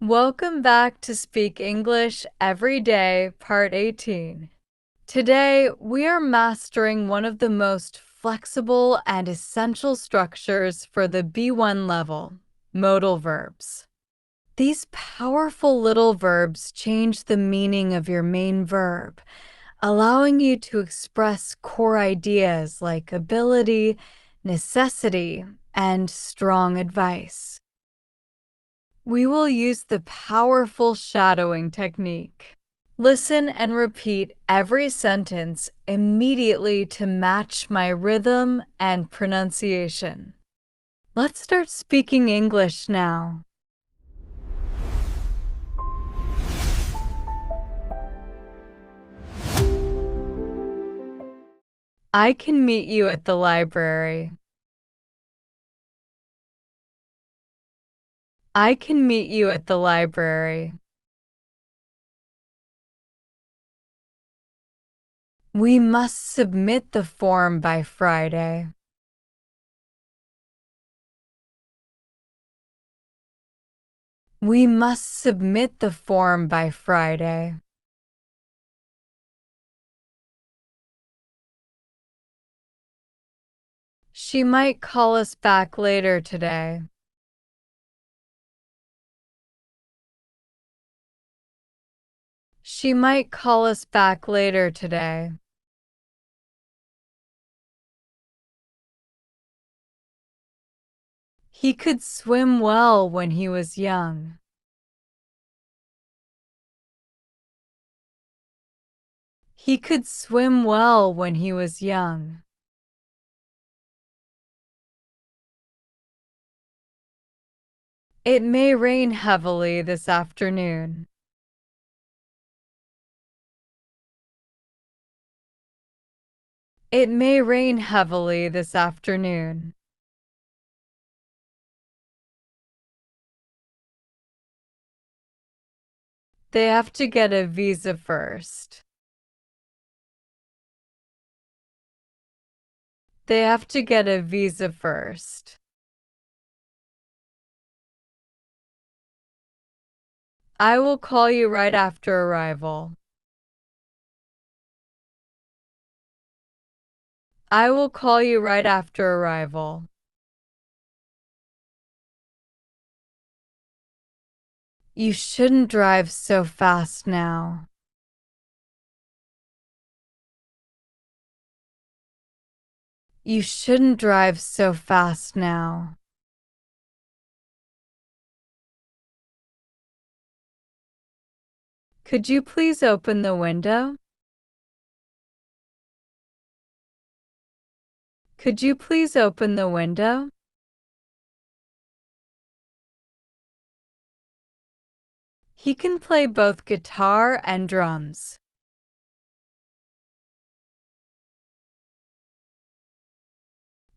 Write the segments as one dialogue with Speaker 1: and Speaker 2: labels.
Speaker 1: Welcome back to Speak English Every Day, Part 18. Today, we are mastering one of the most flexible and essential structures for the B1 level, modal verbs. These powerful little verbs change the meaning of your main verb, allowing you to express core ideas like ability, necessity, and strong advice. We will use the powerful shadowing technique. Listen and repeat every sentence immediately to match my rhythm and pronunciation. Let's start speaking English now. I can meet you at the library. I can meet you at the library. We must submit the form by Friday. We must submit the form by Friday. She might call us back later today. She might call us back later today. He could swim well when he was young. He could swim well when he was young. It may rain heavily this afternoon. It may rain heavily this afternoon. They have to get a visa first. They have to get a visa first. I will call you right after arrival. I will call you right after arrival. You shouldn't drive so fast now. You shouldn't drive so fast now. Could you please open the window? Could you please open the window? He can play both guitar and drums.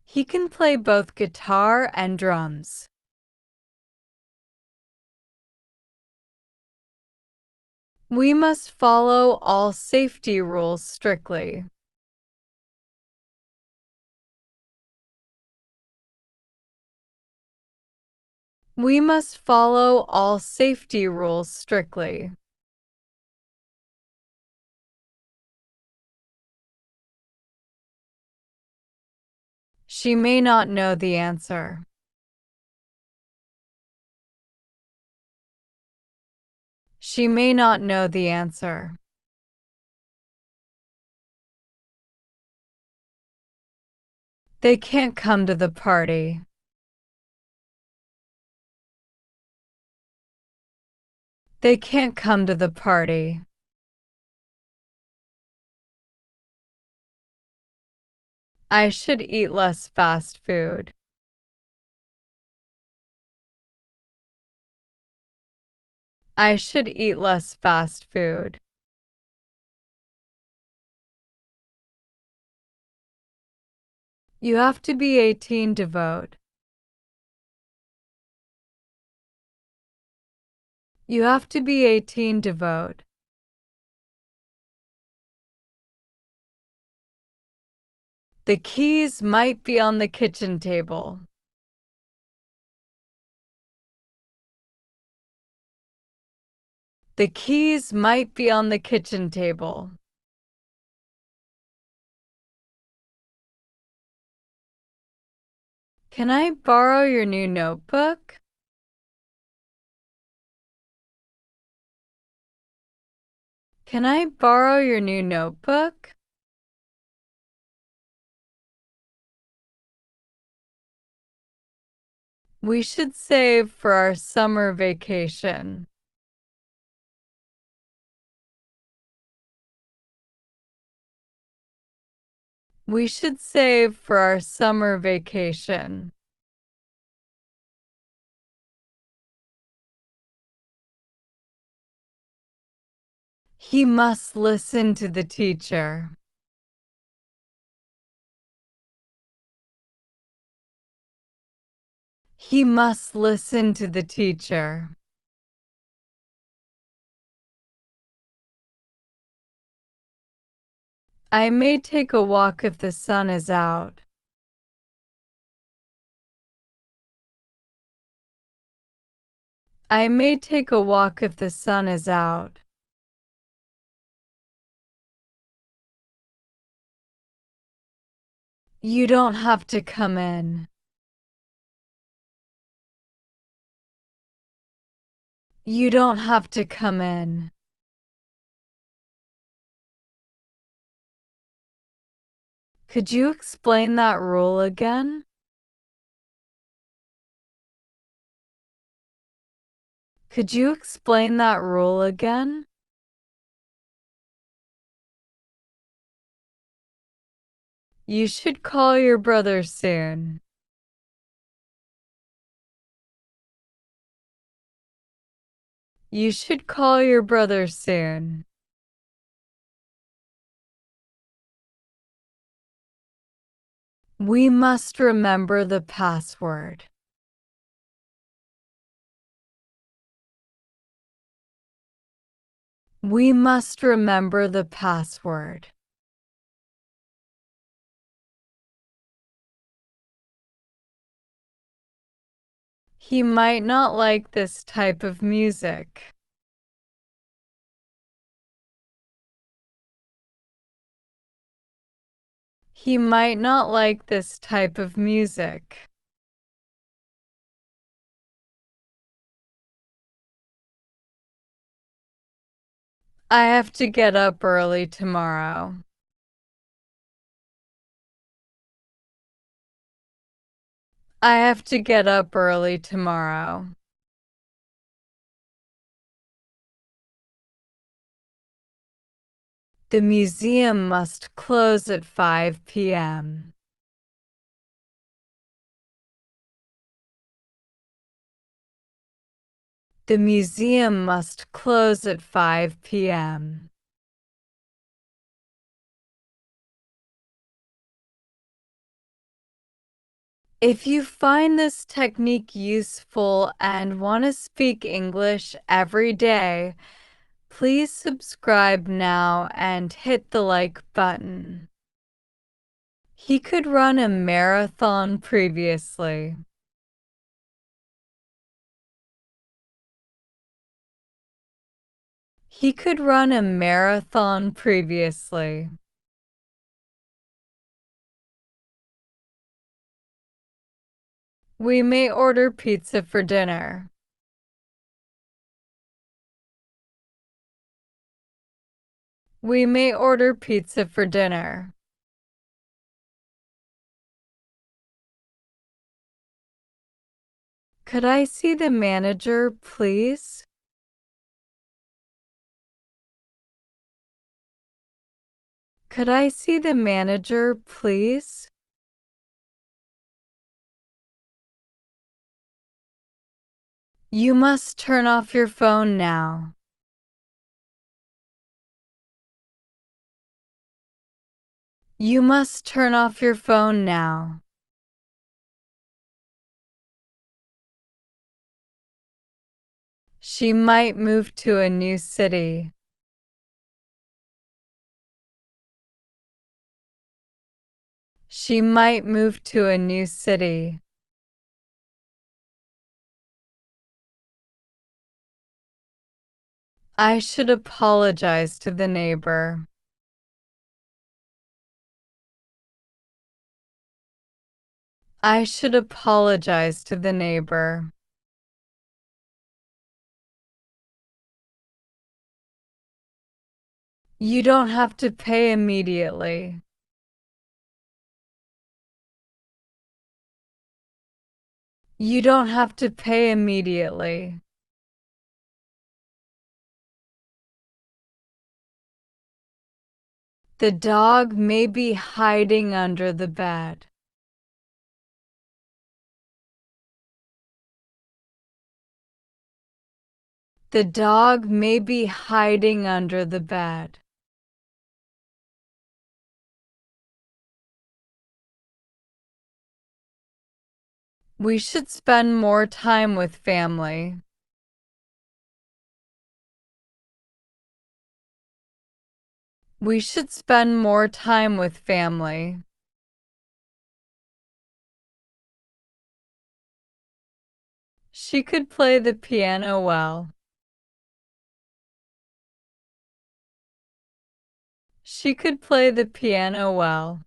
Speaker 1: He can play both guitar and drums. We must follow all safety rules strictly. We must follow all safety rules strictly. She may not know the answer. She may not know the answer. They can't come to the party. They can't come to the party. I should eat less fast food. I should eat less fast food. You have to be 18 to vote. You have to be 18 to vote. The keys might be on the kitchen table. The keys might be on the kitchen table. Can I borrow your new notebook? Can I borrow your new notebook? We should save for our summer vacation. We should save for our summer vacation. He must listen to the teacher. He must listen to the teacher. I may take a walk if the sun is out. I may take a walk if the sun is out. You don't have to come in. You don't have to come in. Could you explain that rule again? Could you explain that rule again? You should call your brother soon. You should call your brother soon. We must remember the password. We must remember the password. He might not like this type of music. He might not like this type of music. I have to get up early tomorrow. I have to get up early tomorrow. The museum must close at 5 p.m. The museum must close at 5 p.m. If you find this technique useful and want to speak English every day, please subscribe now and hit the like button. He could run a marathon previously. He could run a marathon previously. We may order pizza for dinner. We may order pizza for dinner. Could I see the manager, please? Could I see the manager, please? You must turn off your phone now. You must turn off your phone now. She might move to a new city. She might move to a new city. I should apologize to the neighbor. I should apologize to the neighbor. You don't have to pay immediately. You don't have to pay immediately. The dog may be hiding under the bed. The dog may be hiding under the bed. We should spend more time with family. We should spend more time with family. She could play the piano well. She could play the piano well.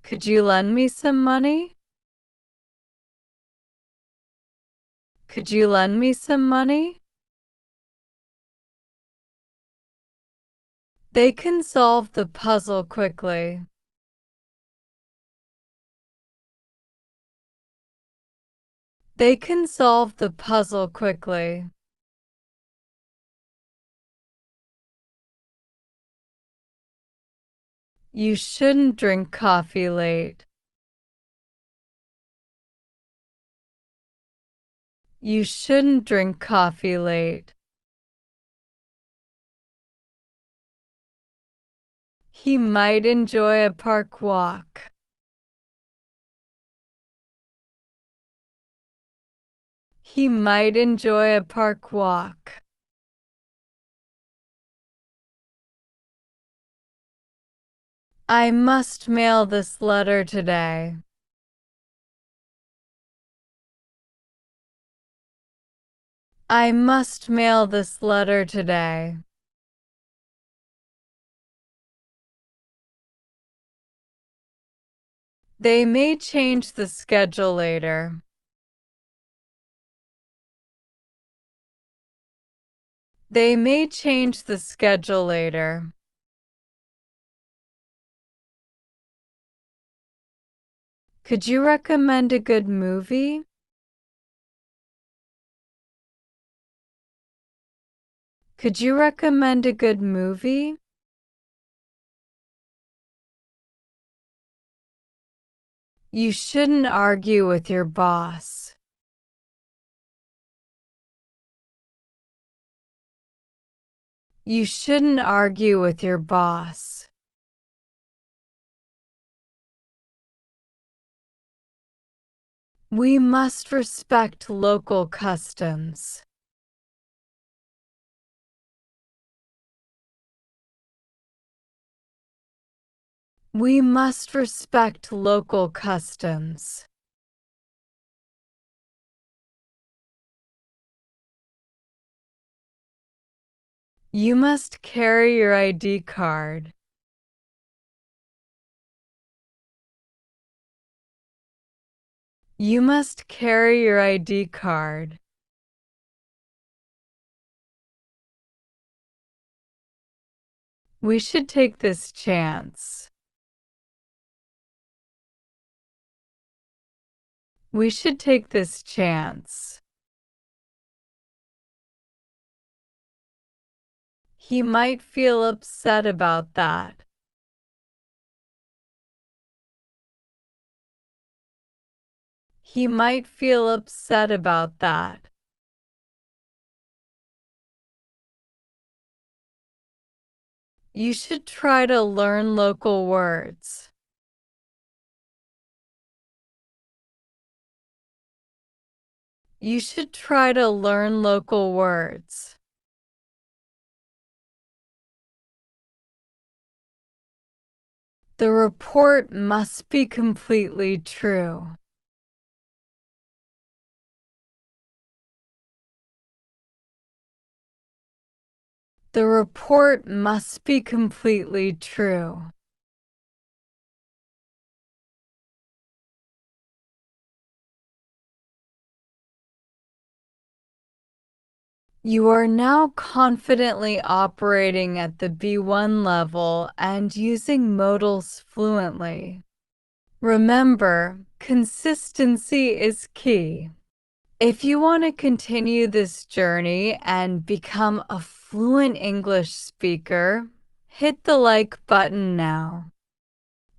Speaker 1: Could you lend me some money? Could you lend me some money? They can solve the puzzle quickly. They can solve the puzzle quickly. You shouldn't drink coffee late. You shouldn't drink coffee late. He might enjoy a park walk. He might enjoy a park walk. I must mail this letter today. I must mail this letter today. They may change the schedule later. They may change the schedule later. Could you recommend a good movie? Could you recommend a good movie? You shouldn't argue with your boss. You shouldn't argue with your boss. We must respect local customs. We must respect local customs. You must carry your ID card. You must carry your ID card. We should take this chance. We should take this chance. He might feel upset about that. He might feel upset about that. You should try to learn local words. You should try to learn local words. The report must be completely true. The report must be completely true. You are now confidently operating at the B1 level and using modals fluently. Remember, consistency is key. If you want to continue this journey and become a fluent English speaker, hit the like button now.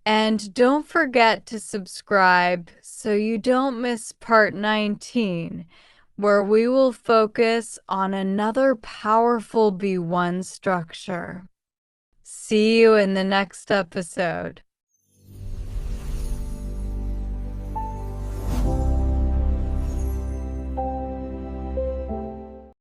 Speaker 1: And don't forget to subscribe so you don't miss part 19, where we will focus on another powerful B1 structure. See you in the next episode.